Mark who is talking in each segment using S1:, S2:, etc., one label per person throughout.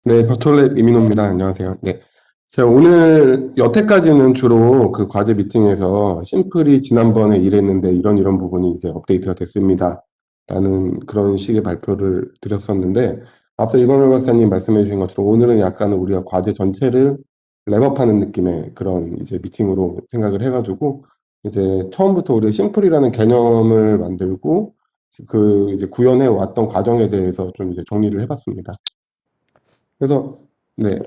S1: 네, 버추얼랩 이민호입니다. 안녕하세요. 네. 제가 오늘 여태까지는 주로 그 과제 미팅에서 심플이 지난번에 이랬는데 이런 부분이 이제 업데이트가 됐습니다. 라는 그런 식의 발표를 드렸었는데, 앞서 이건월 박사님 말씀해 주신 것처럼 오늘은 약간 우리가 과제 전체를 랩업하는 느낌의 그런 이제 미팅으로 생각을 해가지고, 이제 처음부터 우리가 심플이라는 개념을 만들고, 그 이제 구현해 왔던 과정에 대해서 좀 이제 정리를 해봤습니다. 그래서 네,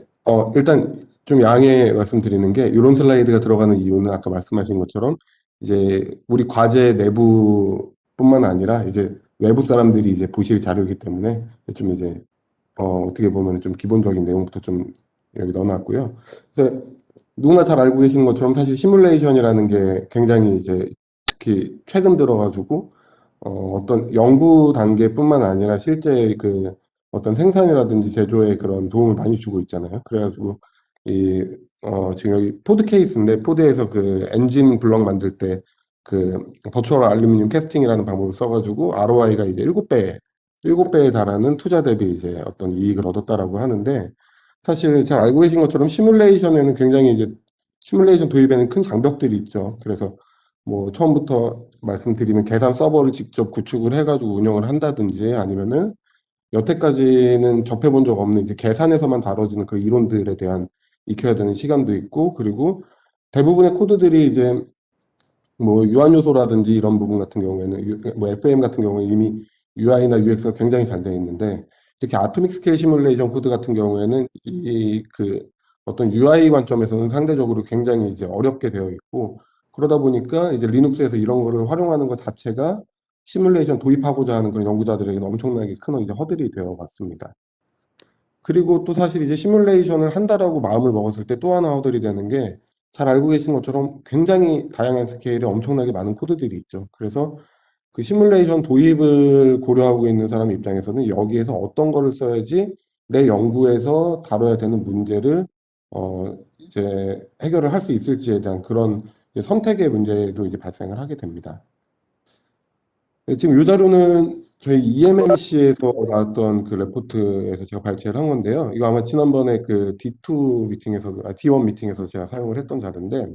S1: 일단 좀 양해 말씀드리는 게 이런 슬라이드가 들어가는 이유는 아까 말씀하신 것처럼 이제 우리 과제 내부뿐만 아니라 이제 외부 사람들이 이제 보실 자료이기 때문에 좀 이제 어떻게 보면 좀 기본적인 내용부터 좀 여기 넣어놨고요. 그래서 누구나 잘 알고 계시는 것처럼 사실 시뮬레이션이라는 게 굉장히 이제 특히 최근 들어가지고 어떤 연구 단계뿐만 아니라 실제 그 어떤 생산이라든지 제조에 그런 도움을 많이 주고 있잖아요. 그래가지고 이 지금 여기 포드 케이스인데 포드에서 그 엔진 블럭 만들 때 그 버추얼 알루미늄 캐스팅이라는 방법을 써가지고 ROI가 이제 7배에 달하는 투자 대비 이제 어떤 이익을 얻었다라고 하는데 사실 잘 알고 계신 것처럼 시뮬레이션에는 굉장히 이제 시뮬레이션 도입에는 큰 장벽들이 있죠. 그래서 뭐 처음부터 말씀드리면 계산 서버를 직접 구축을 해가지고 운영을 한다든지 아니면은 여태까지는 접해본 적 없는 이제 계산에서만 다뤄지는 그 이론들에 대한 익혀야 되는 시간도 있고 그리고 대부분의 코드들이 이제 뭐 유한 요소라든지 이런 부분 같은 경우에는 뭐 FM 같은 경우에 이미 UI나 UX가 굉장히 잘 되어 있는데 이렇게 아토믹 스케일 시뮬레이션 코드 같은 경우에는 이 그 어떤 UI 관점에서는 상대적으로 굉장히 이제 어렵게 되어 있고 그러다 보니까 이제 리눅스에서 이런 거를 활용하는 것 자체가 시뮬레이션 도입하고자 하는 그런 연구자들에게는 엄청나게 큰 이제 허들이 되어 왔습니다. 그리고 또 사실 이제 시뮬레이션을 한다라고 마음을 먹었을 때 또 하나 허들이 되는 게 잘 알고 계신 것처럼 굉장히 다양한 스케일에 엄청나게 많은 코드들이 있죠. 그래서 그 시뮬레이션 도입을 고려하고 있는 사람 입장에서는 여기에서 어떤 거를 써야지 내 연구에서 다뤄야 되는 문제를 이제 해결을 할 수 있을지에 대한 그런 이제 선택의 문제도 이제 발생을 하게 됩니다. 네, 지금 이 자료는 저희 EMMC에서 나왔던 그 레포트에서 제가 발췌를 한 건데요. 이거 아마 지난번에 그 D2 미팅에서, D1 미팅에서 제가 사용을 했던 자료인데,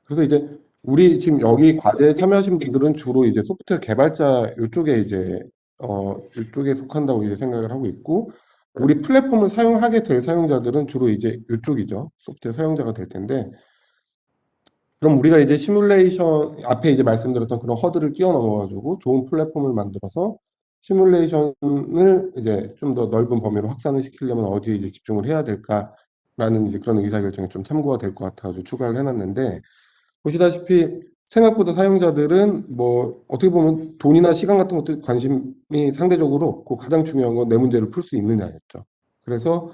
S1: 그래서 이제 우리 지금 여기 과제에 참여하신 분들은 주로 이제 소프트웨어 개발자 이쪽에 이제, 이쪽에 속한다고 이제 생각을 하고 있고, 우리 플랫폼을 사용하게 될 사용자들은 주로 이제 이쪽이죠. 소프트웨어 사용자가 될 텐데, 그럼 우리가 이제 시뮬레이션 앞에 이제 말씀드렸던 그런 허들을 뛰어넘어가지고 좋은 플랫폼을 만들어서 시뮬레이션을 이제 좀 더 넓은 범위로 확산을 시키려면 어디에 이제 집중을 해야 될까라는 이제 그런 의사결정에 좀 참고가 될 것 같아가지고 추가를 해놨는데 보시다시피 생각보다 사용자들은 뭐 어떻게 보면 돈이나 시간 같은 것도 관심이 상대적으로 없고 가장 중요한 건 내 문제를 풀 수 있느냐였죠. 그래서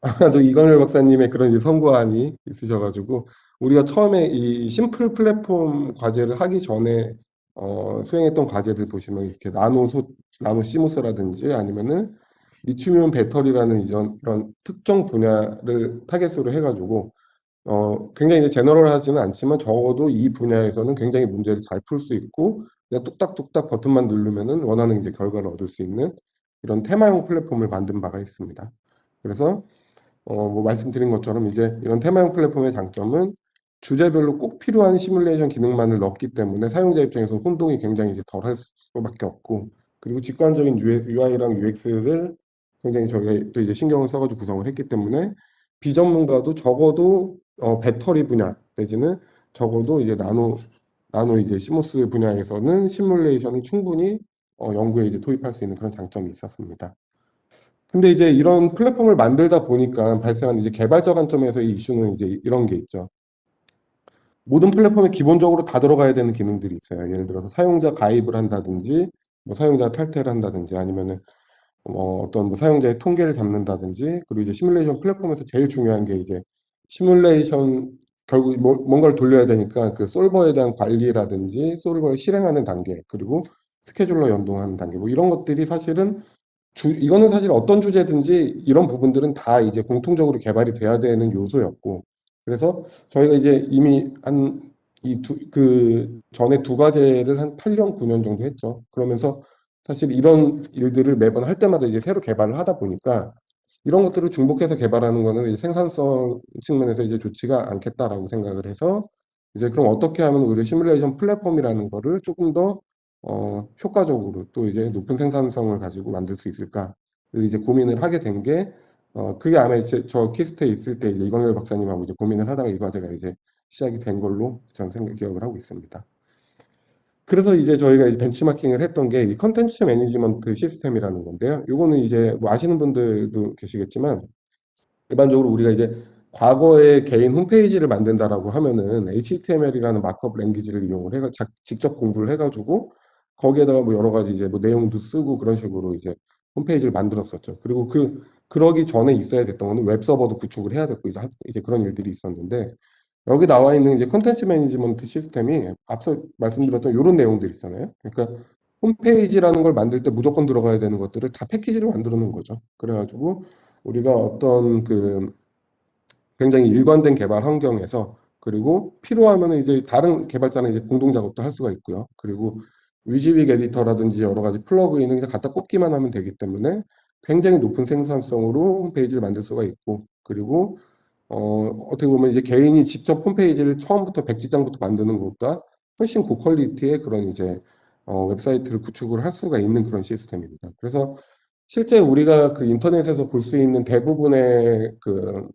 S1: 아마도 이건열 박사님의 그런 이제 선고안이 있으셔가지고, 우리가 처음에 이 심플 플랫폼 과제를 하기 전에, 수행했던 과제들 보시면 이렇게 나노 시모스라든지 아니면은 리튬이온 배터리라는 이런 특정 분야를 타겟으로 해가지고, 굉장히 이제 제너럴하지는 않지만 적어도 이 분야에서는 굉장히 문제를 잘 풀 수 있고, 그냥 뚝딱뚝딱 버튼만 누르면은 원하는 이제 결과를 얻을 수 있는 이런 테마용 플랫폼을 만든 바가 있습니다. 그래서 뭐 말씀드린 것처럼 이제 이런 테마형 플랫폼의 장점은 주제별로 꼭 필요한 시뮬레이션 기능만을 넣었기 때문에 사용자 입장에서 혼동이 굉장히 이제 덜할 수밖에 없고 그리고 직관적인 UI랑 UX를 굉장히 저희가 또 이제 신경을 써가지고 구성을 했기 때문에 비전문가도 적어도 배터리 분야 내지는 적어도 이제 나노 이제 시모스 분야에서는 시뮬레이션을 충분히 연구에 이제 도입할 수 있는 그런 장점이 있었습니다. 근데 이제 이런 플랫폼을 만들다 보니까 발생한 이제 개발자 관점에서의 이슈는 이제 이런 게 있죠. 모든 플랫폼에 기본적으로 다 들어가야 되는 기능들이 있어요. 예를 들어서 사용자 가입을 한다든지, 뭐 사용자 탈퇴를 한다든지, 아니면은 어떤 뭐 사용자의 통계를 잡는다든지, 그리고 이제 시뮬레이션 플랫폼에서 제일 중요한 게 이제 시뮬레이션 결국 뭔가를 돌려야 되니까 그 솔버에 대한 관리라든지, 솔버를 실행하는 단계, 그리고 스케줄러 연동하는 단계, 뭐 이런 것들이 사실은 이거는 사실 어떤 주제든지 이런 부분들은 다 이제 공통적으로 개발이 돼야 되는 요소였고, 그래서 저희가 이제 이미 한 그 전에 두 과제를 한 8년, 9년 정도 했죠. 그러면서 사실 이런 일들을 매번 할 때마다 이제 새로 개발을 하다 보니까 이런 것들을 중복해서 개발하는 거는 이제 생산성 측면에서 이제 좋지가 않겠다라고 생각을 해서 이제 그럼 어떻게 하면 우리 시뮬레이션 플랫폼이라는 거를 조금 더 효과적으로 또 이제 높은 생산성을 가지고 만들 수 있을까를 이제 고민을 하게 된 게 그게 아마 이제 저 키스트에 있을 때 이제 이광열 박사님하고 이제 고민을 하다가 이 과제가 이제 시작이 된 걸로 저는 기억을 하고 있습니다. 그래서 이제 저희가 이 벤치마킹을 했던 게 이 컨텐츠 매니지먼트 시스템이라는 건데요. 요거는 이제 뭐 아시는 분들도 계시겠지만 일반적으로 우리가 이제 과거에 개인 홈페이지를 만든다라고 하면은 HTML이라는 마크업 랭귀지를 이용을 해가 직접 공부를 해가지고 거기에다가 뭐 여러 가지 이제 뭐 내용도 쓰고 그런 식으로 이제 홈페이지를 만들었었죠. 그리고 그러기 전에 있어야 됐던 거는 웹 서버도 구축을 해야 됐고 이제 그런 일들이 있었는데 여기 나와 있는 이제 컨텐츠 매니지먼트 시스템이 앞서 말씀드렸던 이런 내용들이 있잖아요. 그러니까 홈페이지라는 걸 만들 때 무조건 들어가야 되는 것들을 다 패키지로 만들어 놓은 거죠. 그래가지고 우리가 어떤 그 굉장히 일관된 개발 환경에서 그리고 필요하면 이제 다른 개발자는 이제 공동 작업도 할 수가 있고요. 그리고 위즈윅 에디터라든지 여러 가지 플러그인을 그냥 갖다 꽂기만 하면 되기 때문에 굉장히 높은 생산성으로 홈페이지를 만들 수가 있고 그리고 어떻게 보면 이제 개인이 직접 홈페이지를 처음부터 백지장부터 만드는 것보다 훨씬 고퀄리티의 그런 이제 웹사이트를 구축을 할 수가 있는 그런 시스템입니다. 그래서 실제 우리가 그 인터넷에서 볼 수 있는 대부분의 그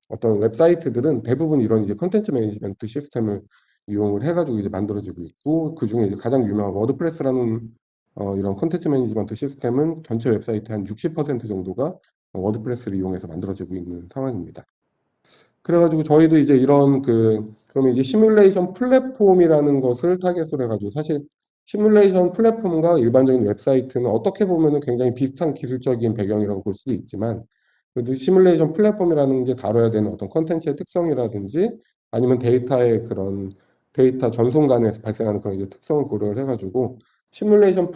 S1: 어떤 웹사이트들은 대부분 이런 이제 컨텐츠 매니지먼트 시스템을 이용을 해가지고 이제 만들어지고 있고 그 중에 이제 가장 유명한 워드프레스라는 이런 컨텐츠 매니지먼트 시스템은 전체 웹사이트 한 60% 정도가 워드프레스를 이용해서 만들어지고 있는 상황입니다. 그래가지고 저희도 이제 이런 그러면 이제 시뮬레이션 플랫폼이라는 것을 타겟으로 해가지고 사실 시뮬레이션 플랫폼과 일반적인 웹사이트는 어떻게 보면은 굉장히 비슷한 기술적인 배경이라고 볼 수도 있지만 그래도 시뮬레이션 플랫폼이라는 게 다뤄야 되는 어떤 컨텐츠의 특성이라든지 아니면 데이터의 그런 데이터 전송 간에서 발생하는 그런 이제 특성을 고려를 해가지고 시뮬레이션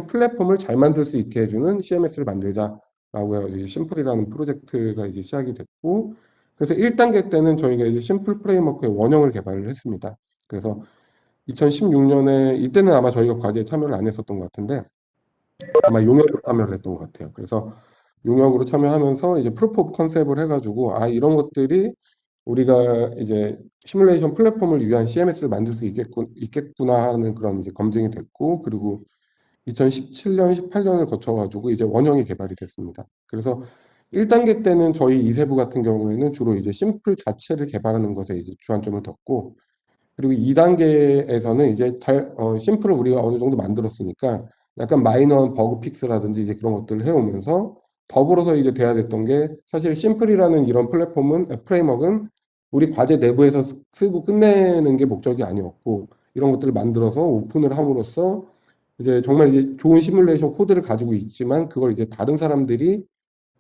S1: 플랫폼을 잘 만들 수 있게 해주는 CMS를 만들자라고 해서 이제 심플이라는 프로젝트가 이제 시작이 됐고 그래서 1단계 때는 저희가 이제 심플 프레임워크의 원형을 개발을 했습니다. 그래서 2016년에 이때는 아마 저희가 과제에 참여를 안 했었던 것 같은데 아마 용역으로 참여를 했던 것 같아요. 그래서 용역으로 참여하면서 이제 프루프 오브 컨셉을 해가지고 이런 것들이 우리가 이제 시뮬레이션 플랫폼을 위한 CMS를 만들 수 있겠구나 하는 그런 이제 검증이 됐고 그리고 2017년, 18년을 거쳐가지고 이제 원형이 개발이 됐습니다. 그래서 1단계 때는 저희 이세부 같은 경우에는 주로 이제 심플 자체를 개발하는 것에 이제 주안점을 뒀고 그리고 2단계에서는 이제 심플을 우리가 어느 정도 만들었으니까 약간 마이너한 버그 픽스라든지 이제 그런 것들을 해오면서 더불어서 이제 돼야 됐던 게 사실 심플이라는 이런 프레임워크는 우리 과제 내부에서 쓰고 끝내는 게 목적이 아니었고 이런 것들을 만들어서 오픈을 함으로써 이제 정말 이제 좋은 시뮬레이션 코드를 가지고 있지만 그걸 이제 다른 사람들이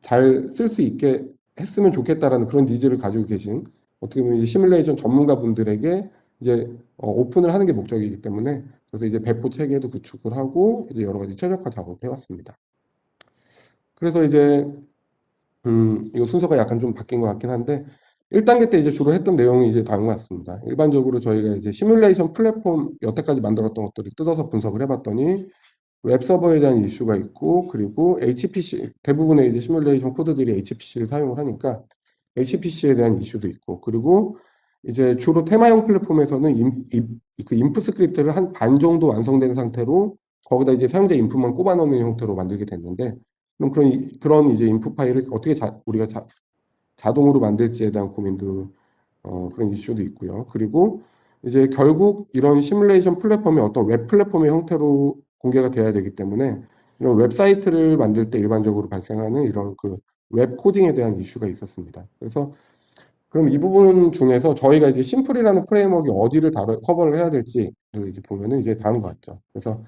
S1: 잘 쓸 수 있게 했으면 좋겠다라는 그런 니즈를 가지고 계신 어떻게 보면 이제 시뮬레이션 전문가분들에게 이제 오픈을 하는 게 목적이기 때문에 그래서 이제 배포 체계도 구축을 하고 이제 여러 가지 최적화 작업을 해왔습니다. 그래서 이제 이거 순서가 약간 좀 바뀐 것 같긴 한데 1단계 때 이제 주로 했던 내용이 이제 다음과 같습니다. 일반적으로 저희가 이제 시뮬레이션 플랫폼 여태까지 만들었던 것들을 뜯어서 분석을 해봤더니 웹 서버에 대한 이슈가 있고 그리고 HPC 대부분의 이제 시뮬레이션 코드들이 HPC를 사용을 하니까 HPC에 대한 이슈도 있고 그리고 이제 주로 테마형 플랫폼에서는 그 인풋 스크립트를 한 반 정도 완성된 상태로 거기다 이제 사용자 인풋만 꼽아 넣는 형태로 만들게 됐는데 그럼 그런 이제 인풋 파일을 어떻게 우리가 자동으로 만들지에 대한 고민도 그런 이슈도 있고요. 그리고 이제 결국 이런 시뮬레이션 플랫폼이 어떤 웹 플랫폼의 형태로 공개가 돼야 되기 때문에 이런 웹사이트를 만들 때 일반적으로 발생하는 이런 그 웹 코딩에 대한 이슈가 있었습니다. 그래서 그럼 이 부분 중에서 저희가 이제 심플이라는 프레임워크가 어디를 커버를 해야 될지를 이제 보면은 이제 다음과 같죠. 그래서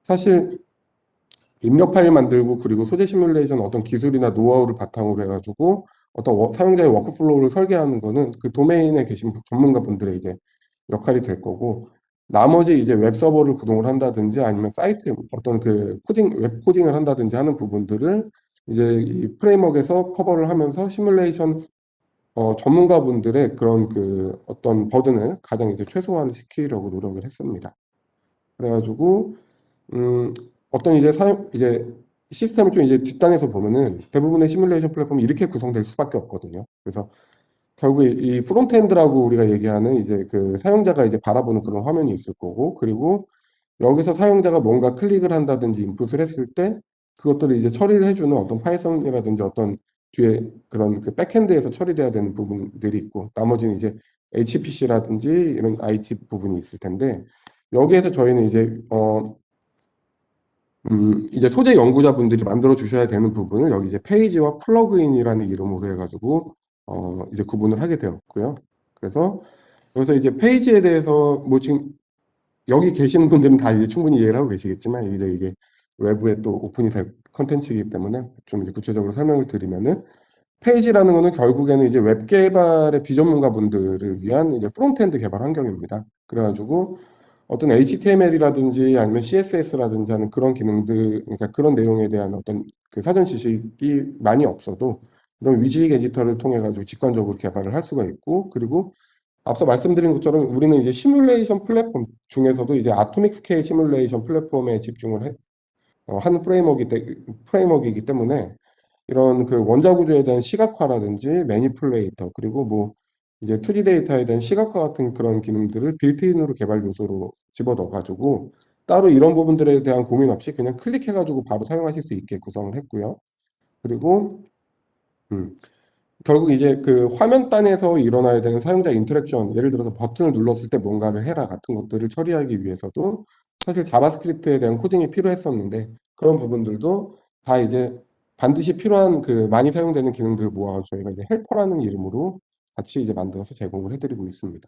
S1: 사실 입력 파일 만들고 그리고 소재 시뮬레이션 어떤 기술이나 노하우를 바탕으로 해가지고 어떤 사용자의 워크플로우를 설계하는 거는 그 도메인에 계신 전문가분들의 이제 역할이 될 거고 나머지 이제 웹 서버를 구동을 한다든지 아니면 사이트 어떤 그 웹 코딩을 한다든지 하는 부분들을 이제 이 프레임워크에서 커버를 하면서 시뮬레이션 전문가분들의 그런 그 어떤 버든을 가장 이제 최소화시키려고 노력을 했습니다. 그래가지고 음, 어떤 이제 시스템을 좀 이제 뒷단에서 보면은 대부분의 시뮬레이션 플랫폼이 이렇게 구성될 수밖에 없거든요. 그래서 결국에 이 프론트엔드라고 우리가 얘기하는 이제 그 사용자가 이제 바라보는 그런 화면이 있을 거고, 그리고 여기서 사용자가 뭔가 클릭을 한다든지 인풋을 했을 때 그것들을 이제 처리를 해주는 어떤 파이썬이라든지 어떤 뒤에 그런 그 백엔드에서 처리돼야 되는 부분들이 있고, 나머지는 이제 HPC라든지 이런 IT 부분이 있을 텐데, 여기에서 저희는 이제 소재 연구자분들이 만들어 주셔야 되는 부분을 여기 이제 페이지와 플러그인이라는 이름으로 해가지고 이제 구분을 하게 되었고요. 그래서 여기서 이제 페이지에 대해서 뭐 지금 여기 계시는 분들은 다 이제 충분히 이해를 하고 계시겠지만, 이제 이게 외부에 또 오픈이 될 컨텐츠이기 때문에 좀 이제 구체적으로 설명을 드리면은, 페이지라는 거는 결국에는 이제 웹 개발의 비전문가 분들을 위한 이제 프론트엔드 개발 환경입니다. 그래가지고 어떤 HTML이라든지 아니면 CSS라든지 하는 그런 기능들, 그러니까 그런 내용에 대한 어떤 그 사전 지식이 많이 없어도 이런 위직 에디터를 통해 가지고 직관적으로 개발을 할 수가 있고, 그리고 앞서 말씀드린 것처럼 우리는 이제 시뮬레이션 플랫폼 중에서도 이제 아토믹 스케일 시뮬레이션 플랫폼에 집중을 한 프레임워크이기 때문에 이런 그 원자 구조에 대한 시각화라든지 매니플레이터, 그리고 뭐 이제 2D 데이터에 대한 시각화 같은 그런 기능들을 빌트인으로 개발 요소로 집어넣어 가지고 따로 이런 부분들에 대한 고민 없이 그냥 클릭해 가지고 바로 사용하실 수 있게 구성을 했고요. 그리고 음, 결국 이제 그 화면단에서 일어나야 되는 사용자 인터랙션, 예를 들어서 버튼을 눌렀을 때 뭔가를 해라 같은 것들을 처리하기 위해서도 사실 자바스크립트에 대한 코딩이 필요했었는데, 그런 부분들도 다 이제 반드시 필요한 그 많이 사용되는 기능들을 모아 저희가 이제 헬퍼라는 이름으로 같이 이제 만들어서 제공을 해드리고 있습니다.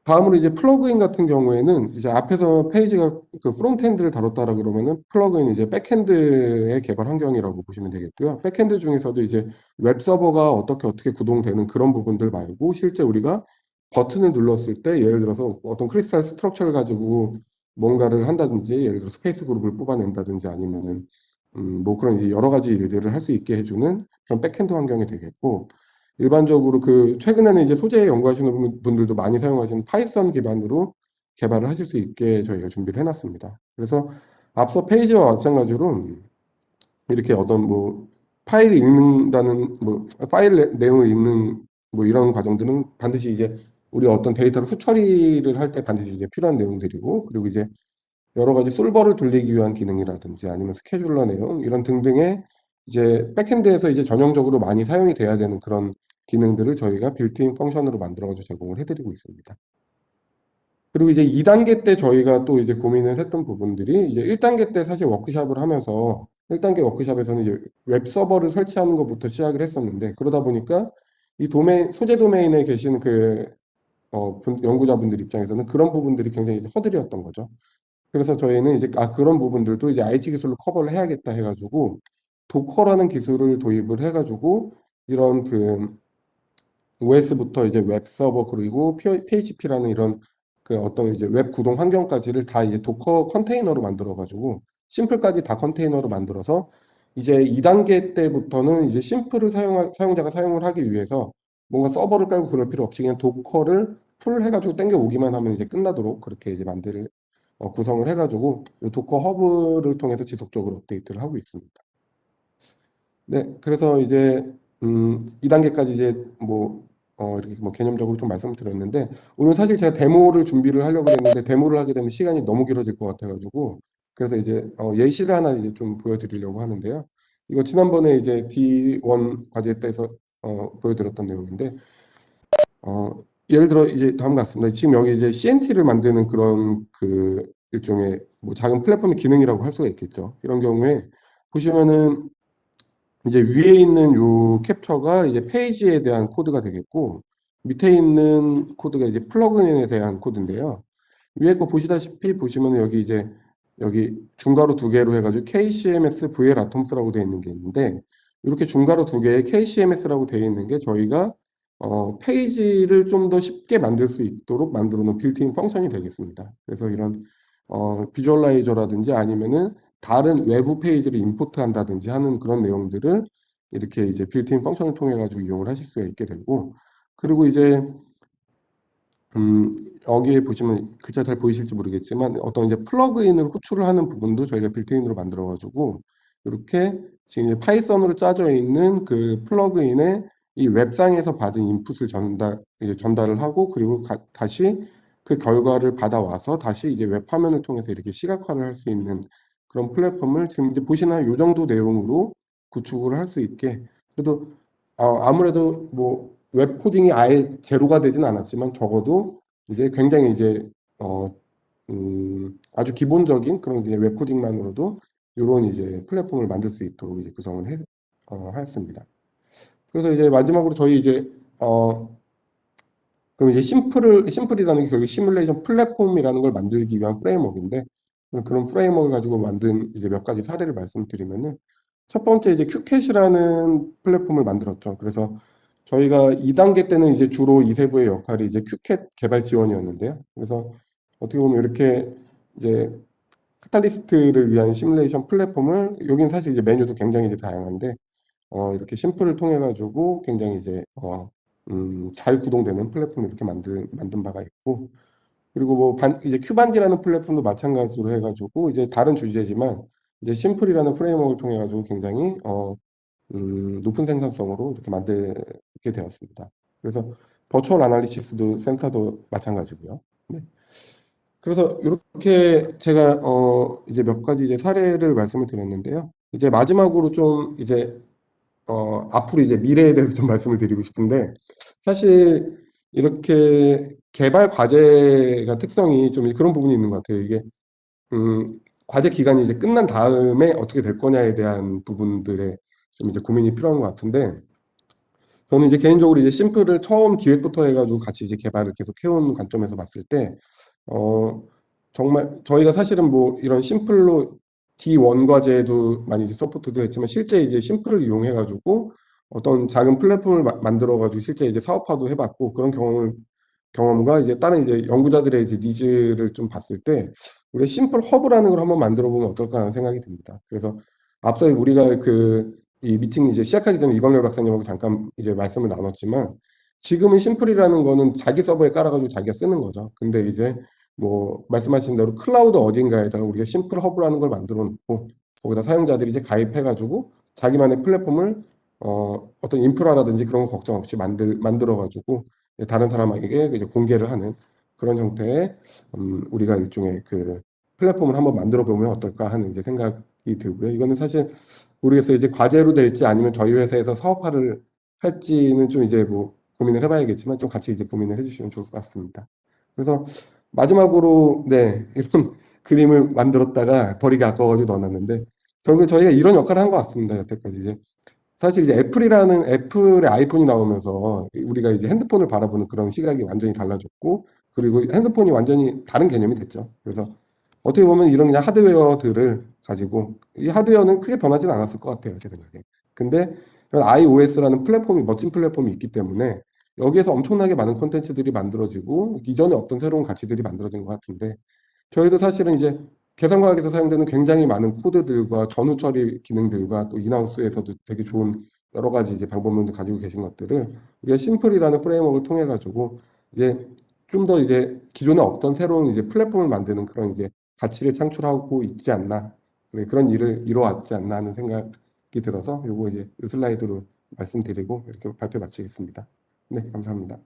S1: 다음으로 이제 플러그인 같은 경우에는 이제 앞에서 페이지가 그 프론트엔드를 다뤘다라 그러면은 플러그인 이제 백엔드의 개발 환경이라고 보시면 되겠고요. 백엔드 중에서도 이제 웹 서버가 어떻게 구동되는 그런 부분들 말고, 실제 우리가 버튼을 눌렀을 때 예를 들어서 어떤 크리스탈 스트럭처를 가지고 뭔가를 한다든지, 예를 들어 스페이스 그룹을 뽑아낸다든지 아니면은 뭐 그런 이제 여러 가지 일들을 할 수 있게 해주는 그런 백엔드 환경이 되겠고, 일반적으로 그 최근에는 이제 소재 연구하시는 분들도 많이 사용하시는 파이썬 기반으로 개발을 하실 수 있게 저희가 준비를 해놨습니다. 그래서 앞서 페이지와 마찬가지로 이렇게 어떤 뭐 파일을 읽는다는 뭐 파일 내용을 읽는 뭐 이런 과정들은 반드시 이제 우리 어떤 데이터를 후처리를 할 때 반드시 이제 필요한 내용들이고, 그리고 이제 여러 가지 솔버를 돌리기 위한 기능이라든지 아니면 스케줄러 내용 이런 등등의 이제 백엔드에서 이제 전형적으로 많이 사용이 돼야 되는 그런 기능들을 저희가 빌트인 펑션으로 만들어가지고 제공을 해드리고 있습니다. 그리고 이제 2단계 때 저희가 또 이제 고민을 했던 부분들이, 이제 1단계 때 사실 워크샵을 하면서 1단계 워크샵에서는 이제 웹 서버를 설치하는 것부터 시작을 했었는데, 그러다 보니까 이 소재 도메인에 계신 그 연구자분들 입장에서는 그런 부분들이 굉장히 허들이었던 거죠. 그래서 저희는 이제 그런 부분들도 이제 IT 기술로 커버를 해야겠다 해가지고 도커라는 기술을 도입을 해가지고 이런 그 OS부터 이제 웹 서버, 그리고 PHP라는 이런 그 어떤 이제 웹 구동 환경까지를 다 이제 도커 컨테이너로 만들어가지고 심플까지 다 컨테이너로 만들어서 이제 2단계 때부터는 이제 심플을 사용자가 사용을 하기 위해서 뭔가 서버를 깔고 그럴 필요 없이 그냥 도커를 풀 해가지고 땡겨 오기만 하면 이제 끝나도록 그렇게 이제 구성을 해가지고 이 도커 허브를 통해서 지속적으로 업데이트를 하고 있습니다. 네, 그래서 이제 2단계까지 이제 뭐 이렇게 뭐 개념적으로 좀 말씀을 드렸는데, 오늘 사실 제가 데모를 준비를 하려고 했는데 데모를 하게 되면 시간이 너무 길어질 것 같아가지고, 그래서 이제 예시를 하나 이제 좀 보여드리려고 하는데요. 이거 지난번에 이제 D1 과제 때서 보여드렸던 내용인데, 어, 예를 들어 이제 다음 같습니다. 지금 여기 이제 CNT를 만드는 그런 그 일종의 뭐 작은 플랫폼의 기능이라고 할 수가 있겠죠. 이런 경우에 보시면은 이제 위에 있는 요 캡처가 이제 페이지에 대한 코드가 되겠고, 밑에 있는 코드가 이제 플러그인에 대한 코드인데요. 위에 거 보시다시피 보시면 여기 이제 여기 중괄호 두 개로 해가지고 KCMS VL 아톰스라고 되어 있는 게 있는데, 이렇게 중괄호 두 개의 KCMS라고 되어 있는 게 저희가 페이지를 좀 더 쉽게 만들 수 있도록 만들어 놓은 빌트인 펑션이 되겠습니다. 그래서 이런 비주얼라이저라든지 아니면은 다른 외부 페이지를 임포트 한다든지 하는 그런 내용들을 이렇게 이제 빌트인 펑션을 통해 가지고 이용을 하실 수가 있게 되고, 그리고 이제 음, 여기에 보시면 글자 잘 보이실지 모르겠지만 어떤 이제 플러그인을 호출을 하는 부분도 저희가 빌트인으로 만들어가지고 이렇게 지금 이제 파이썬으로 짜져 있는 그 플러그인에 이 웹상에서 받은 인풋을 이제 전달을 하고 그리고 다시 그 결과를 받아와서 다시 이제 웹 화면을 통해서 이렇게 시각화를 할 수 있는 그런 플랫폼을 지금 이제 보시는 요 정도 내용으로 구축을 할 수 있게 그래도 아무래도 뭐 웹 코딩이 아예 제로가 되진 않았지만 적어도 이제 굉장히 이제 어, 아주 기본적인 그런 이제 웹 코딩만으로도 이런 이제 플랫폼을 만들 수 있도록 이제 구성을 하였습니다. 그래서 이제 마지막으로 저희 이제 그럼 이제 심플이라는 게 결국 시뮬레이션 플랫폼이라는 걸 만들기 위한 프레임워크인데 그런 프레임워크를 가지고 만든 이제 몇 가지 사례를 말씀드리면은 첫 번째 이제 큐캣이라는 플랫폼을 만들었죠. 그래서 저희가 2단계 때는 이제 주로 이세부의 역할이 이제 큐캣 개발 지원이었는데요. 그래서 어떻게 보면 이렇게 이제 카탈리스트를 위한 시뮬레이션 플랫폼을 여기는 사실 이제 메뉴도 굉장히 이제 다양한데 이렇게 심플을 통해 가지고 굉장히 이제 잘 구동되는 플랫폼을 이렇게 만든 바가 있고 그리고 뭐 이제 큐반지라는 플랫폼도 마찬가지로 해가지고 이제 다른 주제지만 이제 심플이라는 프레임워크를 통해 가지고 굉장히 높은 생산성으로 이렇게 만들게 되었습니다. 그래서 버추얼 아날리시스도 센터도 마찬가지고요. 네. 그래서 이렇게 제가 이제 몇 가지 이제 사례를 말씀을 드렸는데요. 이제 마지막으로 좀 이제 앞으로 이제 미래에 대해서 좀 말씀을 드리고 싶은데, 사실 이렇게 개발 과제가 특성이 좀 그런 부분이 있는 것 같아요. 이게, 과제 기간이 이제 끝난 다음에 어떻게 될 거냐에 대한 부분들에 좀 이제 고민이 필요한 것 같은데, 저는 이제 개인적으로 이제 심플을 처음 기획부터 해가지고 같이 이제 개발을 계속 해온 관점에서 봤을 때, 어, 정말 저희가 사실은 뭐 이런 심플로 D1 과제도 많이 이제 서포트도 했지만 실제 이제 심플을 이용해 가지고 어떤 작은 플랫폼을 만들어 가지고 실제 이제 사업화도 해봤고 그런 경험과 이제 다른 이제 연구자들의 이제 니즈를 좀 봤을 때 우리가 심플 허브라는 걸 한번 만들어 보면 어떨까 하는 생각이 듭니다. 그래서 앞서 우리가 그 이 미팅 이제 시작하기 전에 이광렬 박사님하고 잠깐 이제 말씀을 나눴지만 지금은 심플이라는 거는 자기 서버에 깔아가지고 자기가 쓰는 거죠. 근데 이제 뭐 말씀하신 대로 클라우드 어딘가에다가 우리가 심플 허브라는 걸 만들어 놓고 거기다 사용자들이 이제 가입해가지고 자기만의 플랫폼을 어떤 인프라라든지 그런 거 걱정 없이 만들어 가지고 다른 사람에게 이제 공개를 하는 그런 형태의 우리가 일종의 그 플랫폼을 한번 만들어 보면 어떨까 하는 이제 생각이 들고요. 이거는 사실 모르겠어요. 이제 과제로 될지 아니면 저희 회사에서 사업화를 할지는 좀 이제 뭐 고민을 해봐야겠지만 좀 같이 이제 고민을 해주시면 좋을 것 같습니다. 그래서 마지막으로 네 이런 그림을 만들었다가 버리기 아까워가지고 넣어놨는데 결국에 저희가 이런 역할을 한 것 같습니다. 여태까지 이제 사실 이제 애플의 아이폰이 나오면서 우리가 이제 핸드폰을 바라보는 그런 시각이 완전히 달라졌고 그리고 핸드폰이 완전히 다른 개념이 됐죠. 그래서 어떻게 보면 이런 그냥 하드웨어들을 가지고 이 하드웨어는 크게 변하진 않았을 것 같아요, 제 생각에. 근데 이런 iOS라는 플랫폼이 멋진 플랫폼이 있기 때문에 여기에서 엄청나게 많은 콘텐츠들이 만들어지고 이전에 없던 새로운 가치들이 만들어진 것 같은데 저희도 사실은 이제 계산과학에서 사용되는 굉장히 많은 코드들과 전후 처리 기능들과 또 인하우스에서도 되게 좋은 여러 가지 이제 방법론을 가지고 계신 것들을 우리가 심플이라는 프레임워크를 통해 가지고 이제 좀 더 이제 기존에 없던 새로운 이제 플랫폼을 만드는 그런 이제 가치를 창출하고 있지 않나 그런 일을 이뤄왔지 않나 하는 생각이 들어서 요거 이제 이 슬라이드로 말씀드리고 이렇게 발표 마치겠습니다. 네, 감사합니다.